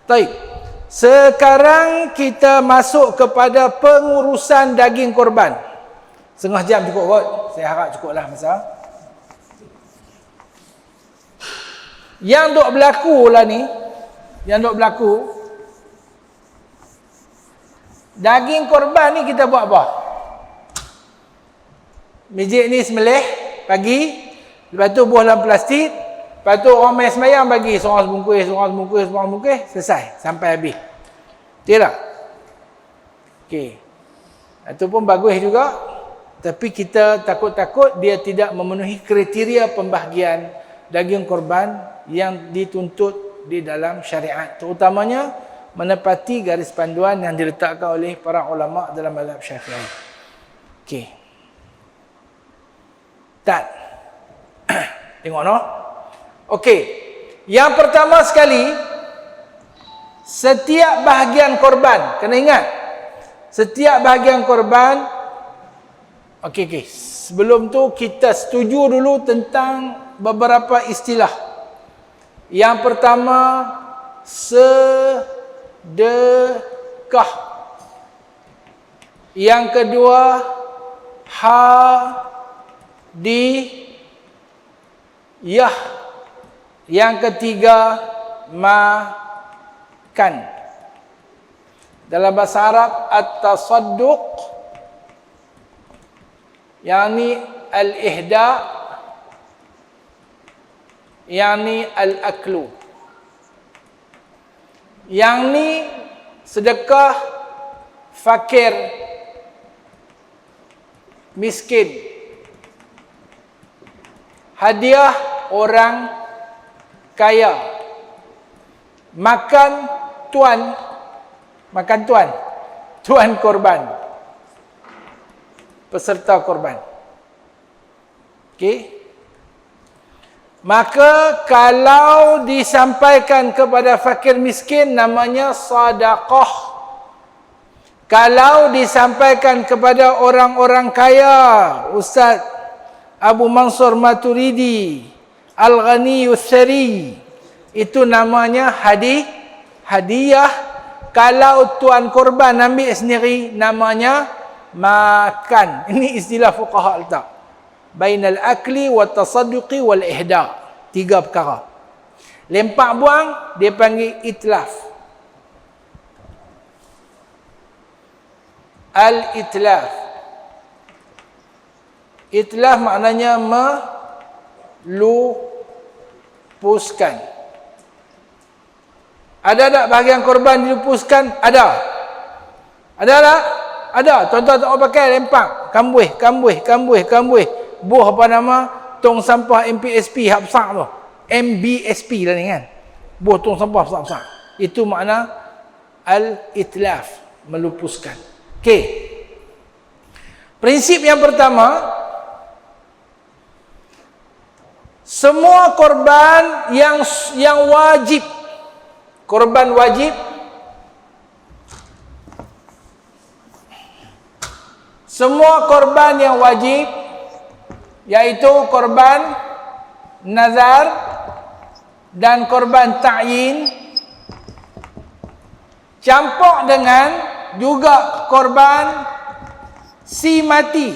Baik. Sekarang kita masuk kepada pengurusan daging korban. Setengah jam cukup kot. Saya harap cukup lah masa. Yang duk berlaku lah ni, daging korban ni kita buat apa? Mijik ni sembelih pagi, lepas tu buah dalam plastik, lepas tu orang main sembahyang bagi seorang sebungkus, selesai sampai habis. Betul tak? Okey. Itu pun bagus juga, tapi kita takut-takut dia tidak memenuhi kriteria pembahagian daging korban yang dituntut di dalam syariat, terutamanya menepati garis panduan yang diletakkan oleh para ulama dalam mazhab Syafi'i. Okey. Tak. Tengok no. Okey. Yang pertama sekali, setiap bahagian korban, kena ingat, setiap bahagian korban, okey. Sebelum tu kita setuju dulu tentang beberapa istilah. Yang pertama, sedekah. Yang kedua, hadiyah. Yang ketiga, makan. Dalam bahasa Arab, at-tasadduq, yakni al-ihda', yakni al-aklu. Yang ni sedekah fakir, miskin. Hadiah orang kaya. Makan tuan korban, peserta korban. Okey. Maka kalau disampaikan kepada fakir miskin, namanya sedekah. Kalau disampaikan kepada orang-orang kaya, Ustaz Abu Mansur Maturidi Al-Ghani Utsari, itu namanya hadiah. Kalau tuan korban ambil sendiri, namanya makan. Ini istilah fuqaha letak. Bainal akli wa tasadduqi wal ihda. 3 perkara. Lempak buang, dia panggil itlaf. Al-itlaf. Itlaf maknanya melupuskan. Ada tak bahagian korban dilupuskan? Ada. Ada tak? Ada. Tuan-tuan tak pakai lempak. Kambuih. Buah apa nama? Tong sampah MPSP hak besar tu. MBSP lah ni kan. Buah tong sampah besar-besar. Itu makna al-itlaf, melupuskan. Okey. Prinsip yang pertama, semua korban yang wajib, korban wajib, semua korban yang wajib, yaitu korban nazar dan korban ta'yin, campur dengan juga korban si mati.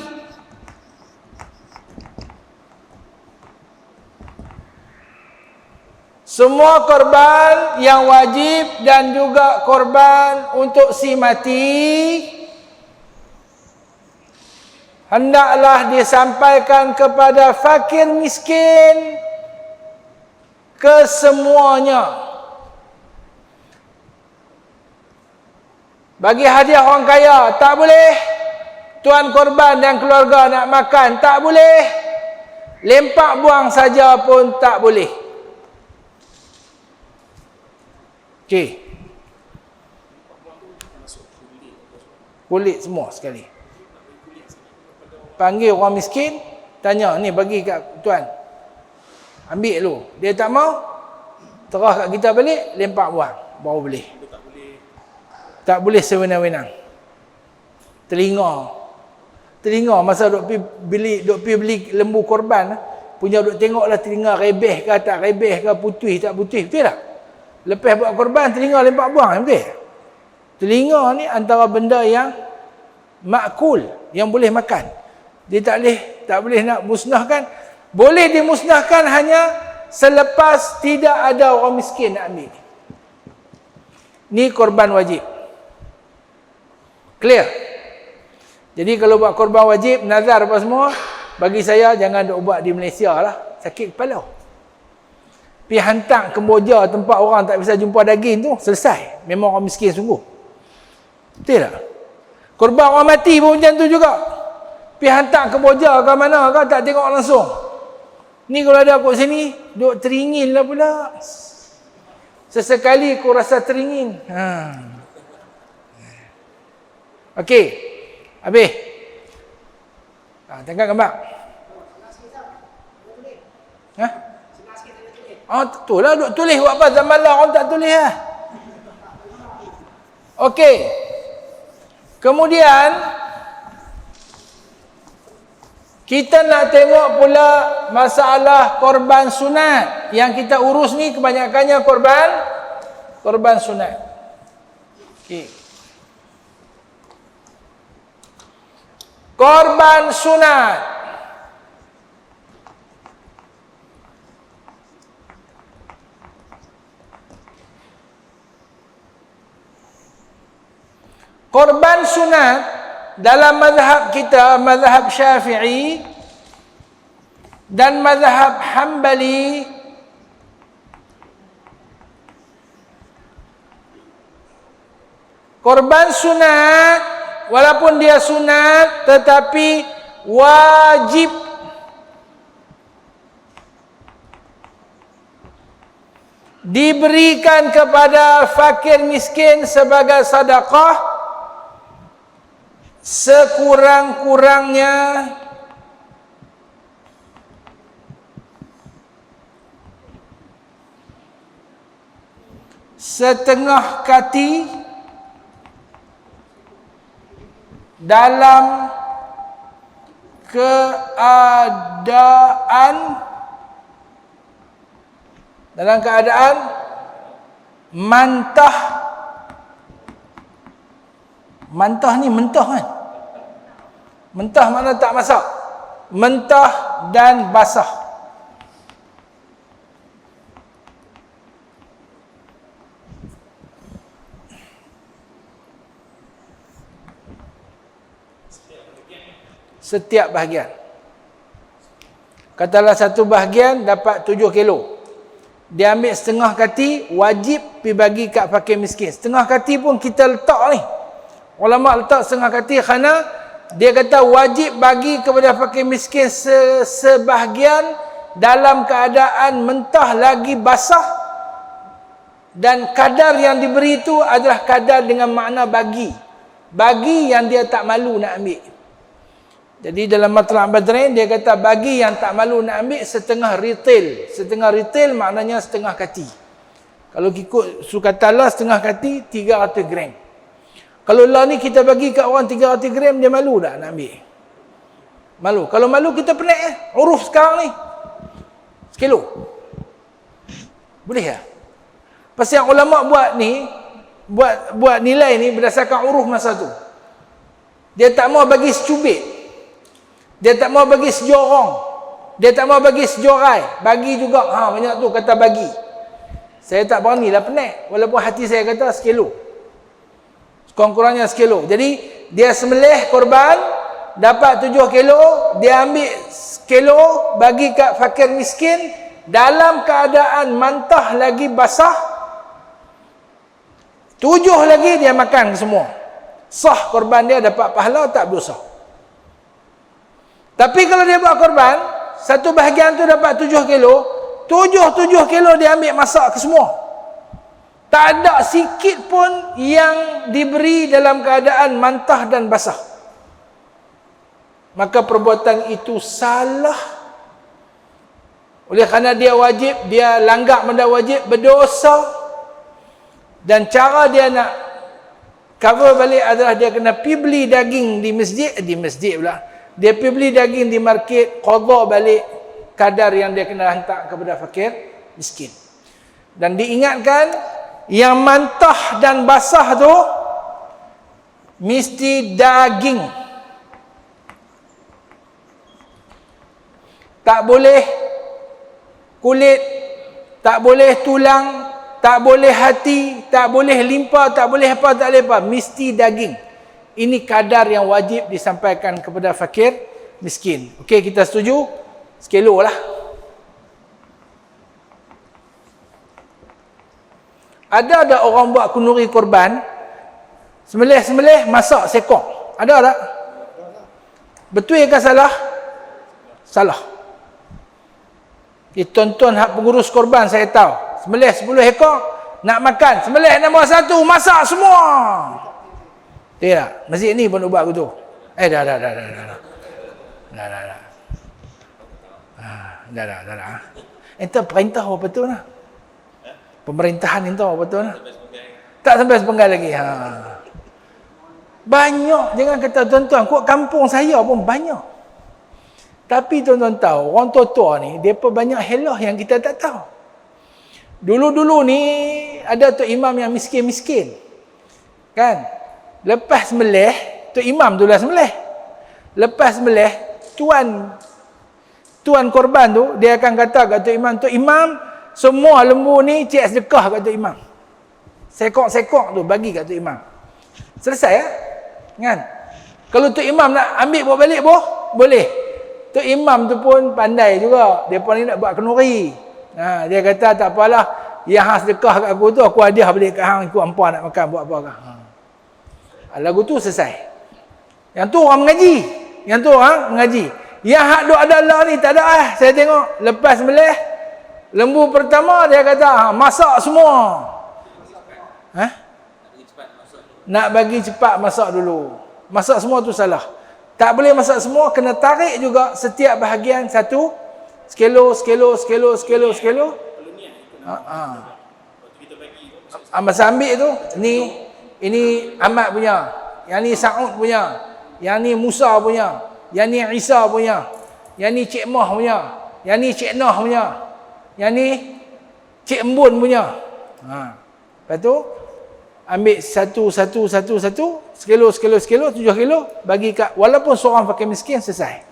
Semua korban yang wajib dan juga korban untuk si mati hendaklah disampaikan kepada fakir miskin kesemuanya. Bagi hadiah orang kaya tak boleh. Tuan korban dan keluarga nak makan tak boleh. Lempak buang saja pun tak boleh. Okey. Kulit semua sekali. Panggil orang miskin, tanya, ni bagi kat tuan. Ambil dulu. Dia tak mau, terah kat kita balik, lempak buang. Baru boleh. Tak boleh sewenang-wenang. Telinga masa duk pi beli lembu korban, punya duk tengoklah telinga rebeh ke tak rebeh ke, putih tak putih, betul tak? Lepas buat korban, telinga lempak buang, betul? Telinga ni antara benda yang makul, yang boleh makan. Dia tak boleh nak musnahkan. Boleh dimusnahkan hanya selepas tidak ada orang miskin nak ambil. Ni korban wajib. Clear? Jadi kalau buat korban wajib, nazar apa semua, bagi saya jangan duk buat di Malaysia lah. Sakit kepala. Pergi hantar Kemboja, tempat orang tak bisa jumpa daging tu, selesai. Memang orang miskin sungguh. Betul tak? Korban orang mati pun macam tu juga. Pergi hantar Kemboja ke mana ke, tak tengok langsung. Ni kalau ada kat sini, duk teringin lah pula. Sesekali aku rasa teringin. Okey. Habis. Tengok gambar. Tu lah duk tulis buat apa zaman lah orang tak tulis lah. Okey. Kemudian kita nak tengok pula masalah korban sunat. Yang kita urus ni kebanyakannya korban sunat. Okey. Korban sunat. Korban sunat dalam mazhab kita, mazhab Syafi'i dan mazhab Hambali, korban sunat walaupun dia sunat tetapi wajib. Diberikan kepada fakir miskin sebagai sedekah sekurang-kurangnya setengah kati dalam keadaan mantah. Mantah ni mentah kan? Mentah makna tak masak. Mentah dan basah. Setiap bahagian. Katalah satu bahagian dapat 7 kilo. Dia ambil setengah kati, wajib pergi bagi kat fakir miskin. Setengah kati pun kita letak ni. Ulama letak setengah kati kerana dia kata wajib bagi kepada fakir miskin sebahagian dalam keadaan mentah lagi basah, dan kadar yang diberi itu adalah kadar dengan makna bagi. Bagi yang dia tak malu nak ambil. Jadi dalam Matlab Badrain dia kata bagi yang tak malu nak ambil setengah retail. Setengah retail maknanya setengah kati. Kalau ikut sukatalah setengah kati 300 gram. Kalau lah ni kita bagi kat orang 300 gram, dia malu tak nak ambil? Malu. Kalau malu kita pelik uruf sekarang ni. Sekilo. Boleh tak? Pasal yang ulama buat ni, buat nilai ni berdasarkan uruf masa tu. Dia tak mau bagi secubit. Dia tak mau bagi sejorong. Dia tak mau bagi sejorai. Bagi juga. Banyak tu kata bagi. Saya tak berani lah pelik. Walaupun hati saya kata sekilo. Kurang-kurangnya sekilo. Jadi dia sembelih korban dapat 7 kilo, dia ambil sekilo bagi kat fakir miskin dalam keadaan mantah lagi basah. 7 lagi dia makan semua. Sah korban dia, dapat pahala, tak berdosa. Tapi kalau dia buat korban, satu bahagian tu dapat 7 kilo, 7 kilo dia ambil masak ke semua. Tak ada sikit pun yang diberi dalam keadaan mantah dan basah. Maka perbuatan itu salah. Oleh kerana dia wajib, dia langgar benda wajib, berdosa. Dan cara dia nak cover balik adalah dia kena pergi beli daging di masjid pula. Dia pergi beli daging di market, qadha balik kadar yang dia kena hantar kepada fakir miskin. Dan diingatkan Yang mentah dan basah tu mesti daging. Tak boleh kulit, tak boleh tulang, tak boleh hati, tak boleh limpa, tak boleh apa, tak boleh apa. Mesti daging. Ini kadar yang wajib disampaikan kepada fakir miskin. Okey, kita setuju? Sekilo lah. Ada orang buat kenduri korban, sembelih, masak, sekok. Ada tak? Betul ke salah? Salah. Tonton hak pengurus korban saya tahu. Sembelih 10 ekor, nak makan. Sembelih nombor 1, masak semua. Tidak. Masjid ni pun buat begitu. Dah. Dah. Entah perintah apa betul lah. Pemerintahan itu apa betul lah. Tak sampai sepenggal lagi. Banyak. Jangan kata tuan-tuan, kok kampung saya pun banyak. Tapi tuan-tuan tahu, orang tua-tua ni, mereka banyak helah yang kita tak tahu. Dulu-dulu ni, ada tok imam yang miskin-miskin. Kan? Lepas sembelih, tok imam tu lah sembelih. Lepas sembelih, tuan korban tu, dia akan kata kat tok imam, semua lembu ni cik sedekah kat tok imam. Sekok-sekok tu bagi kat tok imam. Selesai ya? Kan? Kalau tok imam nak ambil bawa balik boleh. Tok imam tu pun pandai juga. Depa ni nak buat kenduri. Dia kata tak apalah, yang hang sedekah kat aku tu aku hadiah balik kat hang, ikut hangpa nak makan buat apa kah. Lagu tu selesai. Yang tu orang mengaji. Yang hak duk adalah ni tak ada saya tengok lepas sembelih lembu pertama dia kata masak semua. Nak bagi cepat masak dulu. Masak semua tu salah. Tak boleh masak semua, kena tarik juga setiap bahagian satu sekilo. Masa ambil tu, ini Ahmad punya, yang ni Saud punya, yang ni Musa punya, yang ni Isa punya, yang ni Cik Mah punya, yang ni Cik Noh punya, yang ni Cik Embun punya. Lepas tu ambil satu, sekilo, 7 kilo, bagi kat, walaupun seorang fakir miskin, selesai.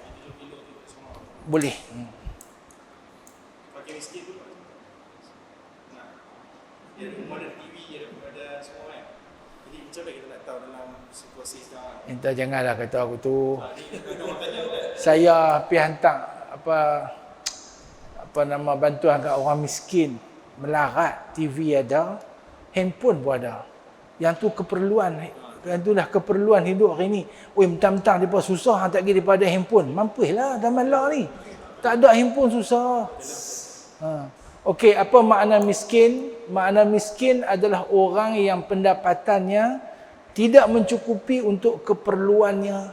Boleh. Fakir miskin tu dia ada TV, ada semua kan. Jadi macam mana kita nak tahu dalam situasi sekarang? Entah, janganlah kata aku tu. Saya pergi hantar apa nama bantuan kat orang miskin, melarat, TV ada, handphone pun ada. Yang tu keperluan, yang tu dah keperluan hidup hari ni. Mentang-mentang mereka susah, tak pergi daripada handphone. Mampulah zaman lah ni. Tak ada handphone susah. Okey, apa makna miskin? Makna miskin adalah orang yang pendapatannya tidak mencukupi untuk keperluannya.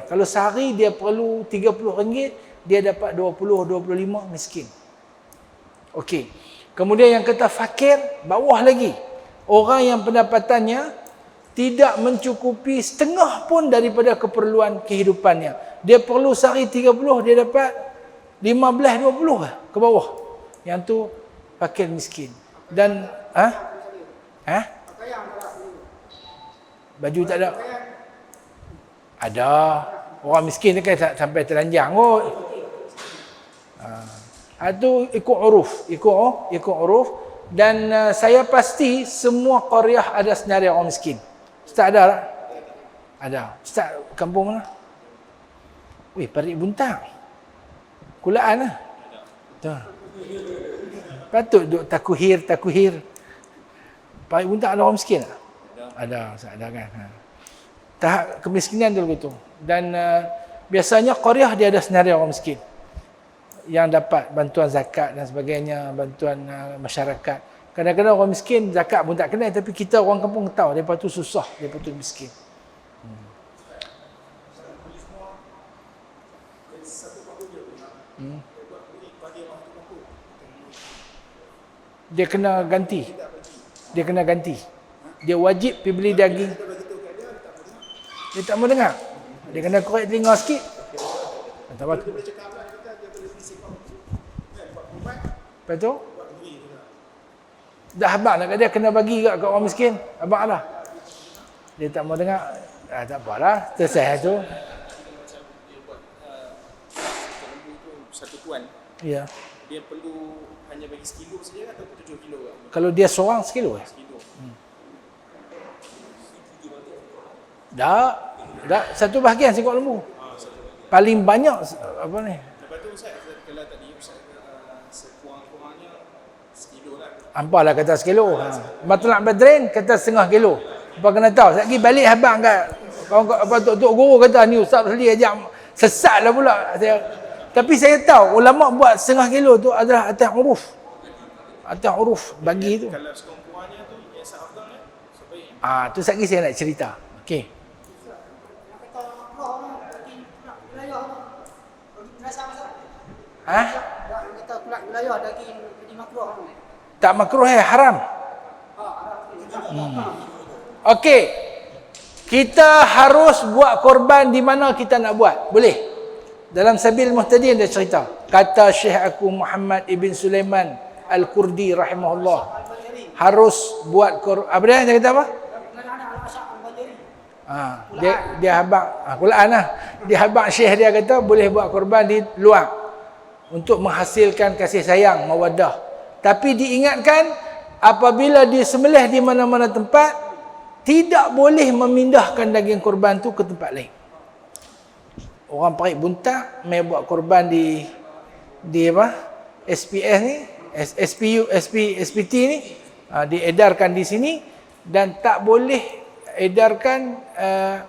Kalau sehari dia perlu RM30, dia dapat 20-25, miskin. Okey. Kemudian yang kata fakir, bawah lagi. Orang yang pendapatannya tidak mencukupi setengah pun daripada keperluan kehidupannya. Dia perlu sehari 30, dia dapat 15-20 ke bawah. Yang tu fakir miskin. Dan baju tak ada. Ada. Orang miskin ni kan sampai telanjang kot. Itu ikut uruf. Dan saya pasti semua qaryah ada senarai orang miskin. Ustaz ada tak? Ada. Ustaz kampung mana? Parit Buntang. Kulaan lah. Betul. Patut duk takuhir. Parit Buntang ada orang miskin tak? Ada. Ustaz ada kan? Tahap kemiskinan dulu begitu. Dan biasanya qaryah dia ada senarai orang miskin yang dapat bantuan zakat dan sebagainya, bantuan masyarakat. Kadang-kadang orang miskin zakat pun tak kenal, tapi kita orang kampung tahu depa tu susah, depa tu miskin. Dia kena ganti. Dia wajib pergi beli daging. Dia tak mau dengar. Dia kena korek telinga sikit. Tak apa. Lepas tu? Dah abang nak dia kena bagi kat orang miskin. Abang lah. Dia tak mau dengar. Tak apalah. Selesai tu. Macam dia buat lembu tu satu tuan, Ya. dia perlu hanya bagi sekilo saja atau 7 kilo ke? Kalau dia seorang sekilo. Sekilo. Dah satu bahagian sekor lembu. Paling banyak apa ni? Lepas tu Ustaz, kalau tadi Ustaz sekurang-kurangnya sekilo lah. Ampalah kata sekilo. Matlac Badrin kata setengah kilo. Apa kena tahu? Lagi balik habang kat apa tok guru kata ni ustaz Rasli ajak sesatlah pula saya. Tapi saya tahu ulama buat setengah kilo tu adalah atas uruf. Atas uruf bagi tu. Kalau sekurang-kurangnya tu yang seafdal supaya Tu lagi saya nak cerita. Okey. Kata pula wilayah daging jadi makruh. Tak makruh haram. Okey. Kita harus buat korban di mana kita nak buat. Boleh. Dalam Sabil Muhtadin dia cerita. Kata Syekh aku Muhammad ibn Sulaiman Al-Kurdi rahimahullah. Harus buat apa dia kata apa? Dia habaq Quran lah. Dia habaq Syekh dia kata boleh buat korban di luar untuk menghasilkan kasih sayang, mawaddah. Tapi diingatkan apabila disembelih di mana-mana tempat tidak boleh memindahkan daging korban tu ke tempat lain. Orang Parit Buntak mai buat korban di apa? SPS ni, SPT ni, diedarkan di sini dan tak boleh edarkan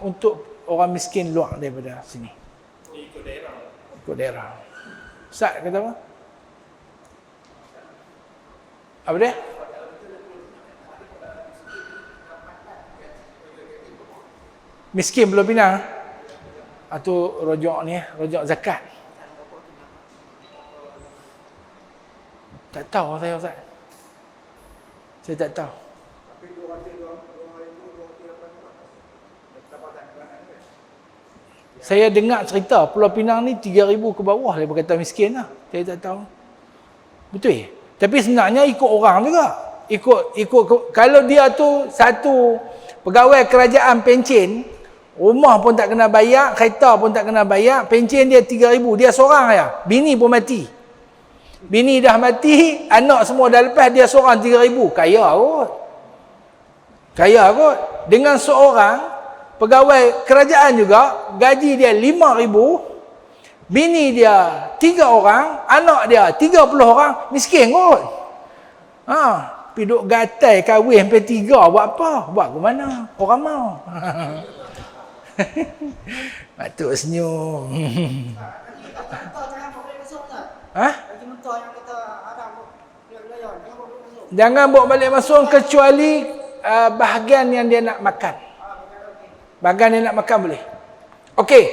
untuk orang miskin luar daripada sini. ikut daerah. Ikut daerah. Ustaz kata apa? Apa dia? Miskin Pulau Pinang. Atau rojok ni, rojok zakat. Tak tahu saya Ustaz. Saya tak tahu. Saya dengar cerita Pulau Pinang ni 3,000 ke bawah dia berkata miskin lah. Saya tak tahu. Betul ya? Tapi sebenarnya ikut orang juga. Ikut kalau dia tu satu pegawai kerajaan pencen, rumah pun tak kena bayar, kereta pun tak kena bayar, pencen dia 3,000, dia seorang aja. Bini pun mati. Bini dah mati, anak semua dah lepas, dia seorang 3,000. Kaya kot. Kaya kot. Dengan seorang pegawai kerajaan juga, gaji dia 5,000, bini dia 3 orang, anak dia 30 orang, miskin kot. Piduk gatai kahwin sampai 3, buat apa? Buat ke mana? Orang mau. Patut senyum. Jangan bawa balik masuk kecuali bahagian yang dia nak makan. Bahagian dia nak makan boleh. Okey.